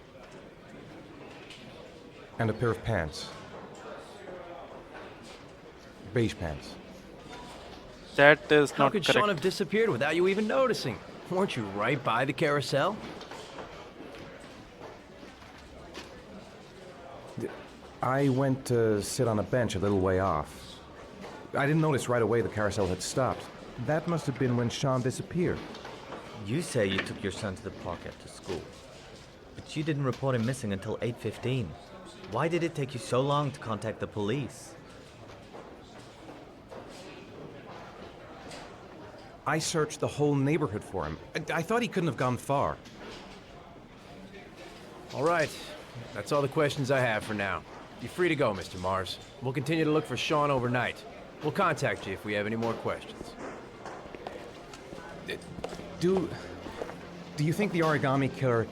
And a pair of pants. Beige pants. That is How not could correct. Sean have disappeared without you even noticing? Weren't you right by the carousel? I went to sit on a bench a little way off. I didn't notice right away the carousel had stopped. That must have been when Sean disappeared. You say you took your son to the park after school, but you didn't report him missing until 8:15. Why did it take you so long to contact the police? I searched the whole neighborhood for him. I thought he couldn't have gone far. All right. That's all the questions I have for now. You're free to go, Mr. Mars. We'll continue to look for Sean overnight. We'll contact you if we have any more questions. Do you think the origami killer...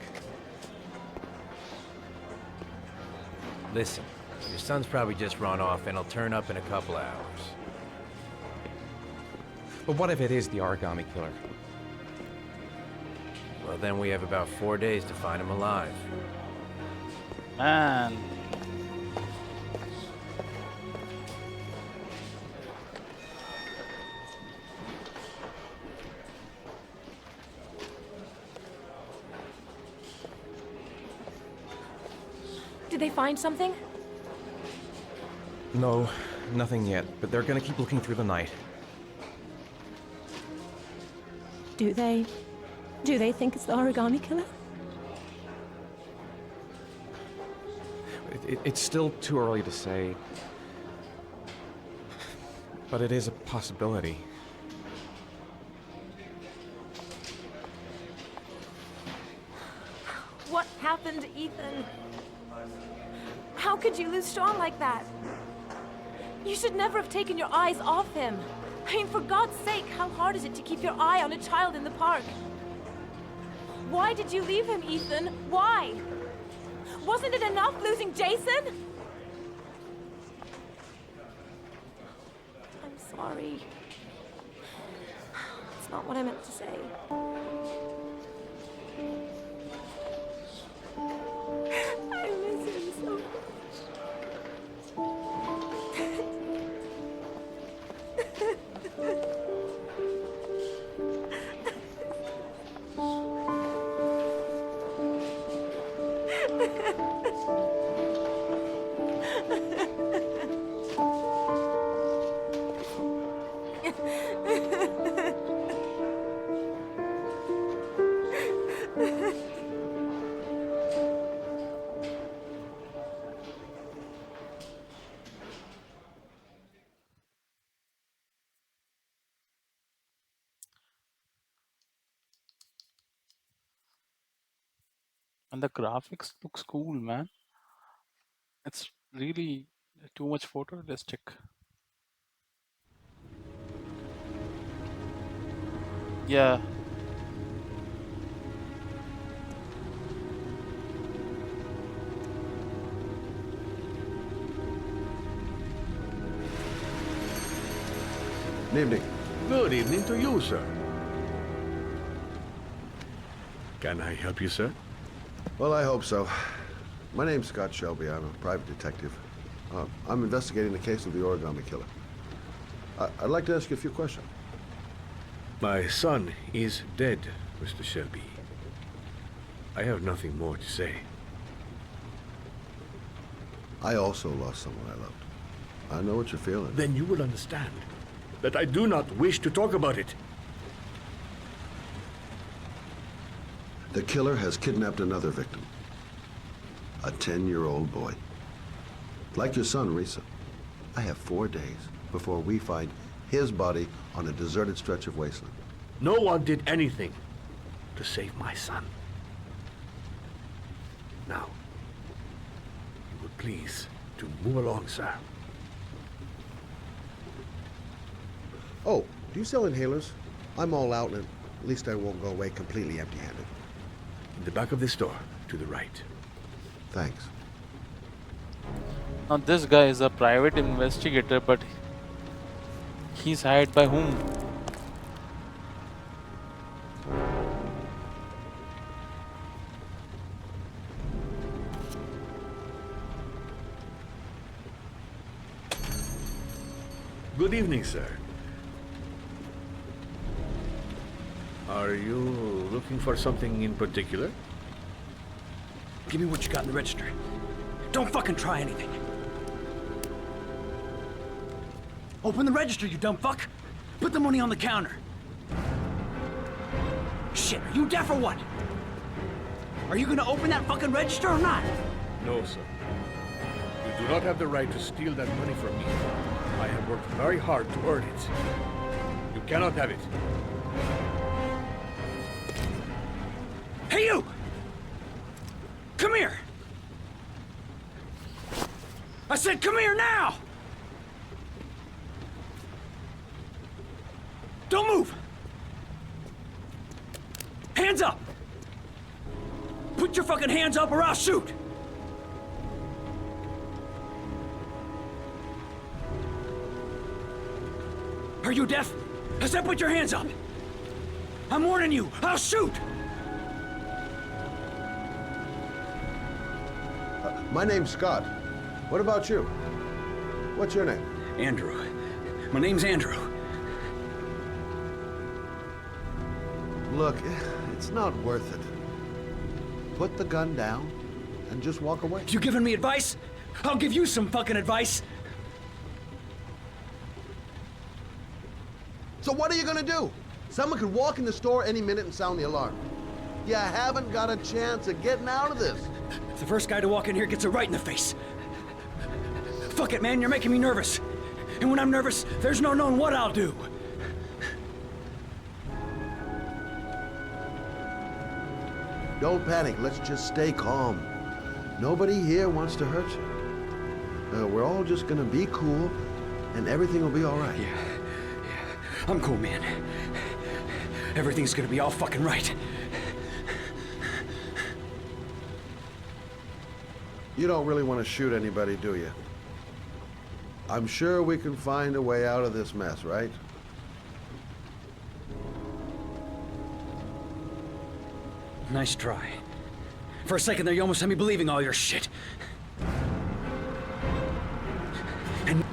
Listen, your son's probably just run off and he'll turn up in a couple hours. But what if it is the origami killer? Well, then we have about 4 days to find him alive. Man. Did they find something? No, nothing yet, but they're gonna keep looking through the night. Do they think it's the origami killer? It's still too early to say, but it is a possibility. What happened, Ethan? How could you lose Sean like that? You should never have taken your eyes off him. I mean, for God's sake, how hard is it to keep your eye on a child in the park? Why did you leave him, Ethan? Why? Wasn't it enough losing Jason? I'm sorry. not what I meant to say. I miss him so much. And the graphics looks cool, man. It's really too much photorealistic. Yeah. Good evening. Good evening to you, sir. Can I help you, sir? Well, I hope so. My name's Scott Shelby. I'm a private detective. I'm investigating the case of the origami killer. I'd like to ask you a few questions. My son is dead, Mr. Shelby. I have nothing more to say. I also lost someone I loved. I know what you're feeling. Then you will understand that I do not wish to talk about it. The killer has kidnapped another victim. A 10-year-old boy. Like your son, Risa. I have 4 days before we find his body on a deserted stretch of wasteland. No one did anything to save my son. Now, you would please to move along, sir. Oh, do you sell inhalers? I'm all out, and at least I won't go away completely empty-handed. In the back of this store, to the right. Thanks. Now this guy is a private investigator, but he's hired by whom? Good evening, sir. Are you looking for something in particular? Give me what you got in the register. Don't fucking try anything. Open the register, you dumb fuck. Put the money on the counter. Shit, are you deaf or what? Are you gonna open that fucking register or not? No, sir. You do not have the right to steal that money from me. I have worked very hard to earn it. You cannot have it. Hey, you! Come here! I said come here now! Don't move! Hands up! Put your fucking hands up or I'll shoot! Are you deaf? I said put your hands up! I'm warning you, I'll shoot! My name's Scott. What about you? What's your name? Andrew. My name's Andrew. Look, it's not worth it. Put the gun down and just walk away. You giving me advice? I'll give you some fucking advice. So what are you gonna do? Someone could walk in the store any minute and sound the alarm. You haven't got a chance of getting out of this. The first guy to walk in here gets it right in the face. Fuck it, man, you're making me nervous. And when I'm nervous, there's no knowing what I'll do. Don't panic, let's just stay calm. Nobody here wants to hurt you. We're all just gonna be cool, and everything will be all right. Yeah, I'm cool, man. Everything's gonna be all fucking right. You don't really want to shoot anybody, do you? I'm sure we can find a way out of this mess, right? Nice try. For a second there, you almost had me believing all your shit. And...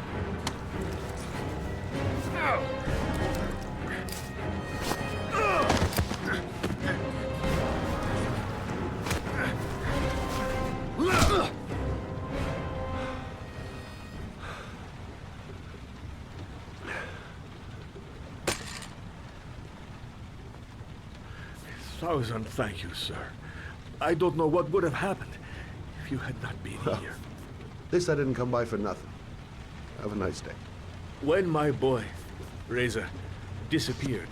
Thousand thank you, sir. I don't know what would have happened if you had not been here. At least I didn't come by for nothing. Have a nice day. When my boy, Reza, disappeared,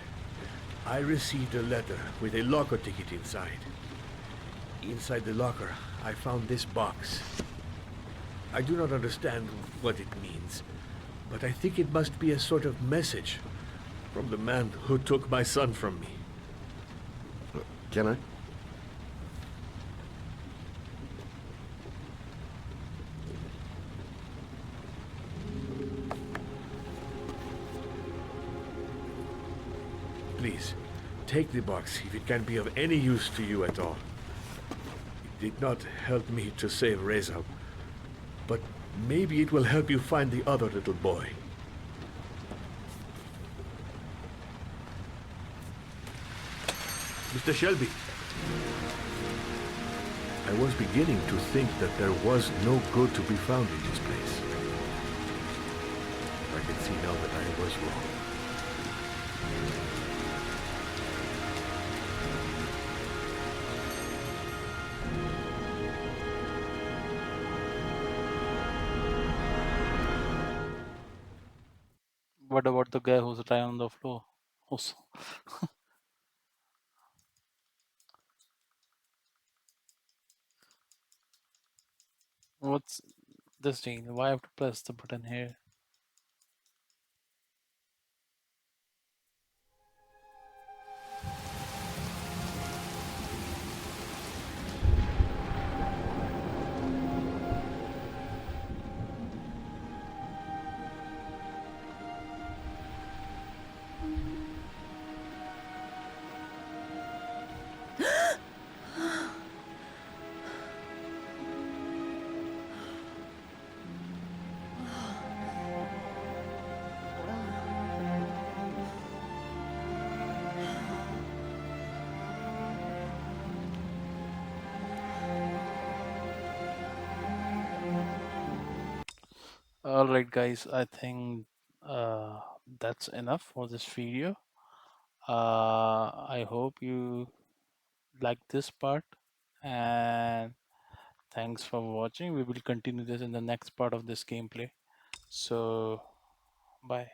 I received a letter with a locker ticket inside. Inside the locker, I found this box. I do not understand what it means, but I think it must be a sort of message from the man who took my son from me. Can I? Please, take the box if it can be of any use to you at all. It did not help me to save Reza, but maybe it will help you find the other little boy. Mr. Shelby, I was beginning to think that there was no good to be found in this place. I can see now that I was wrong. What about the guy who's lying on the floor? Also. What's this thing? Why I have to press the button here? Alright guys, I think that's enough for this video. I hope you like this part, and thanks for watching. We will continue this in the next part of this gameplay. So bye.